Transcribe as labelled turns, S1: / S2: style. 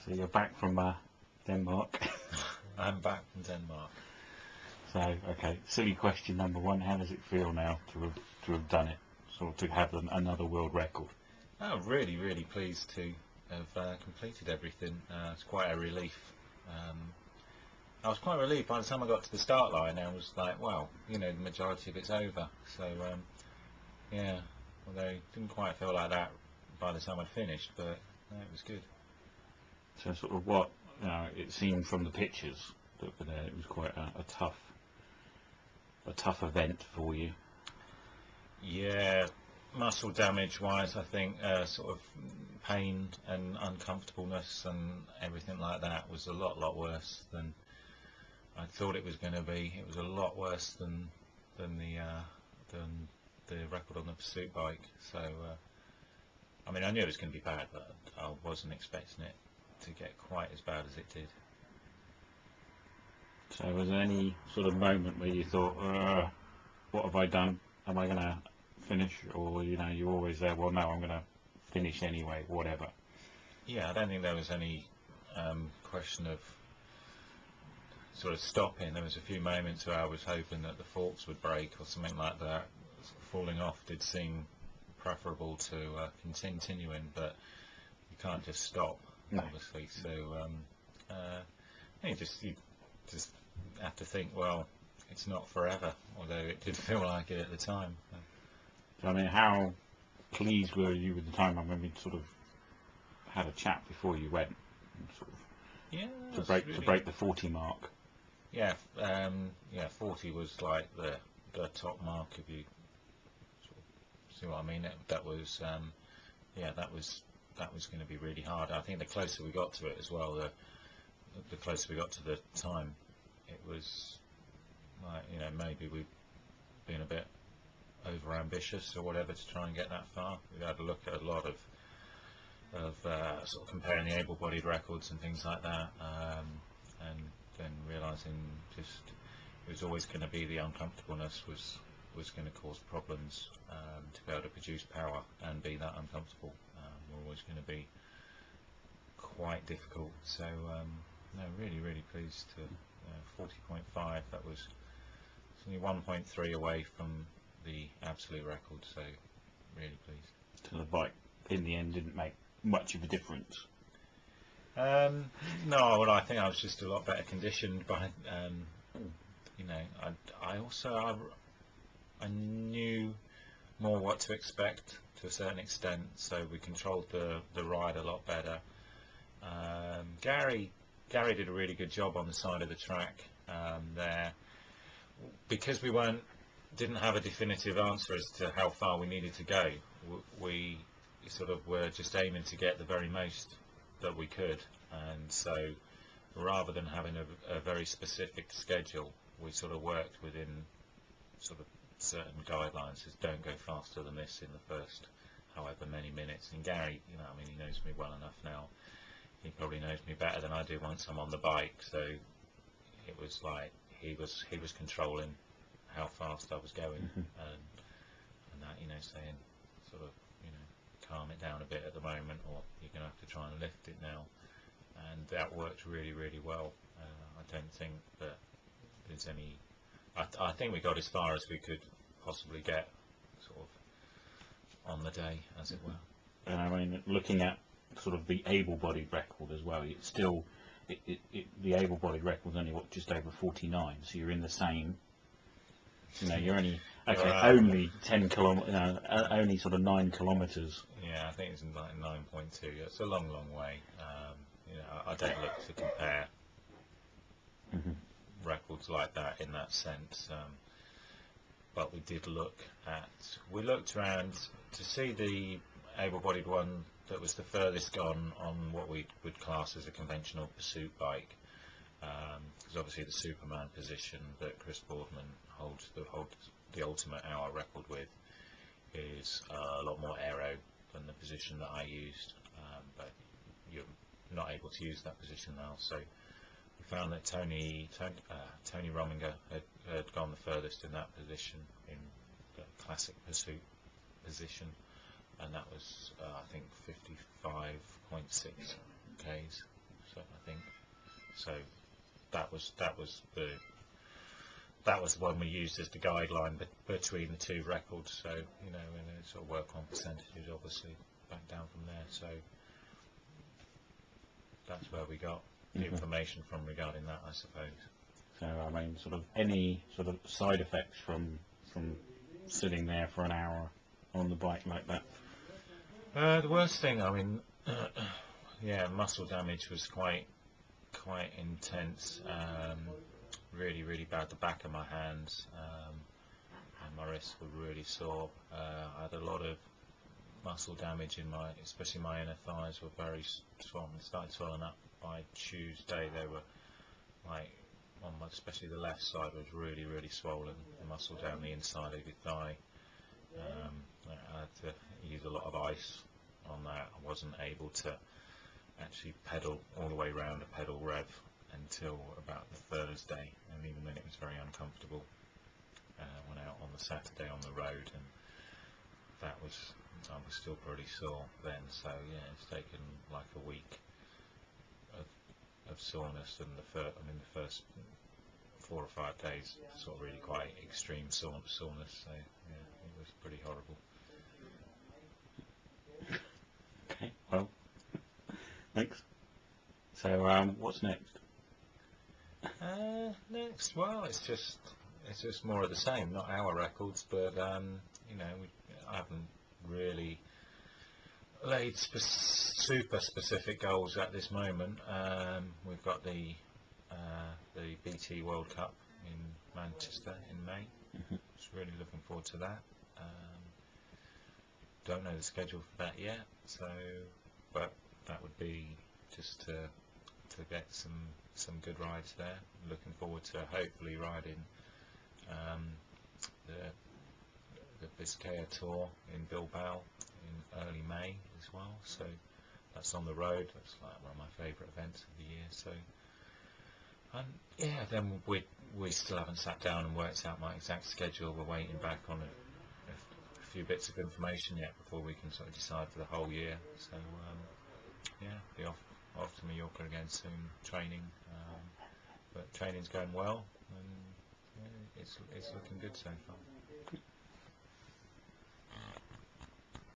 S1: So you're back from Denmark.
S2: I'm back from Denmark.
S1: So, okay, silly question number one, how does it feel now to have done it, sort of to have another world record?
S2: Oh, really, really pleased to have completed everything. It's quite a relief. I was quite relieved by the time I got to the start line. I was like, well, you know, the majority of it's over. So, yeah, although it didn't quite feel like that by the time I'd finished, but no, it was good.
S1: So sort of what, it seemed from the pictures that were there, it was quite a tough event for you.
S2: Yeah, muscle damage wise, I think sort of pain and uncomfortableness and everything like that was a lot worse than I thought it was going to be. It was a lot worse than the record on the pursuit bike. So I mean, I knew it was going to be bad, but I wasn't expecting it to get quite as bad as it did.
S1: So was there any sort of moment where you thought, what have I done? Am I going to finish? Or, you know, you're always there, well, no, I'm going to finish anyway, whatever.
S2: Yeah, I don't think there was any question of sort of stopping. There was a few moments where I was hoping that the forks would break or something like that. Falling off did seem preferable to continuing, but you can't just stop,
S1: No.
S2: obviously. So you just have to think, well, it's not forever, although it did feel like it at the time.
S1: So, I mean, how pleased were you with the time? I remember you sort of had a chat before you went, sort of,
S2: Yeah,
S1: to break the 40 mark.
S2: Yeah, 40 was like the top mark, if you sort of see what I mean. That was that was going to be really hard. I think the closer we got to it as well, the closer we got to the time, it was like, you know, maybe we'd been a bit over ambitious or whatever to try and get that far. We had to look at a lot of sort of comparing the able-bodied records and things like that, and then realising just it was always going to be the uncomfortableness was going to cause problems to be able to produce power and be that uncomfortable. Were always going to be quite difficult. So no, really pleased to 40.5. That was only 1.3 away from the absolute record. So really pleased.
S1: So the bike in the end didn't make much of a difference.
S2: No, well, I think I was just a lot better conditioned by, you know, I knew more what to expect to a certain extent, so we controlled the ride a lot better. Gary did a really good job on the side of the track there, because we didn't have a definitive answer as to how far we needed to go. We sort of were just aiming to get the very most that we could, and so rather than having a very specific schedule, we sort of worked within sort of certain guidelines. Just don't go faster than this in the first however many minutes. And Gary, you know, I mean, he knows me well enough now. He probably knows me better than I do once I'm on the bike, so it was like he was controlling how fast I was going, and that, you know, saying sort of, you know, calm it down a bit at the moment, or you're going to have to try and lift it now, and that worked really well. I don't think that there's any. I think we got as far as we could possibly get, sort of on the day, as it were.
S1: I mean, looking at sort of the able-bodied record as well, it's still the able-bodied record's only just over 49, so you're in the same. You know, you're only only 10 kilometers, only sort of 9 kilometers.
S2: Yeah, I think it's like 9.2. It's a long way. You know, I don't look to compare records like that in that sense. But we looked around to see the able-bodied one that was the furthest gone on what we would class as a conventional pursuit bike. Because obviously the Superman position that Chris Boardman holds the ultimate hour record with is a lot more aero than the position that I used, but you're not able to use that position now. So we found that Tony Rominger had gone the furthest in that position, in the classic pursuit position, and that was I think 55.6 k's. So I think so. That was the one we used as the guideline between the two records. So you know, and sort of work on percentages, obviously back down from there. So that's where we got the information from regarding that, I suppose.
S1: So I mean, sort of any sort of side effects from sitting there for an hour on the bike like that?
S2: The worst thing, I mean, yeah, muscle damage was quite intense. Really bad. The back of my hands and my wrists were really sore. I had a lot of muscle damage in especially my inner thighs were very swollen. Started swelling up by Tuesday. They were like, especially the left side was really swollen. The muscle down the inside of your thigh. I had to use a lot of ice on that. I wasn't able to actually pedal all the way around a pedal rev until about the Thursday, and even then it was very uncomfortable. Went out on the Saturday on the road, and I was still pretty sore then. So yeah, it's taken like a week of soreness, and the first 4 or 5 days sort of really quite extreme soreness. So yeah, it was pretty horrible.
S1: Okay, well, thanks. So what's next?
S2: Next, well, it's just more of the same. Not our records, but you know, I haven't really laid super specific goals at this moment. We've got the BT World Cup in Manchester in May. Just really looking forward to that. Don't know the schedule for that yet, so but that would be just to get some good rides there. Looking forward to hopefully riding the Biscaya Tour in Bilbao in early May as well. So that's on the road. That's like one of my favourite events of the year. So yeah, then we still haven't sat down and worked out my exact schedule. We're waiting back on a few bits of information yet before we can sort of decide for the whole year. So yeah, be off to Mallorca again soon, training, but training's going well, and yeah, it's looking good so far.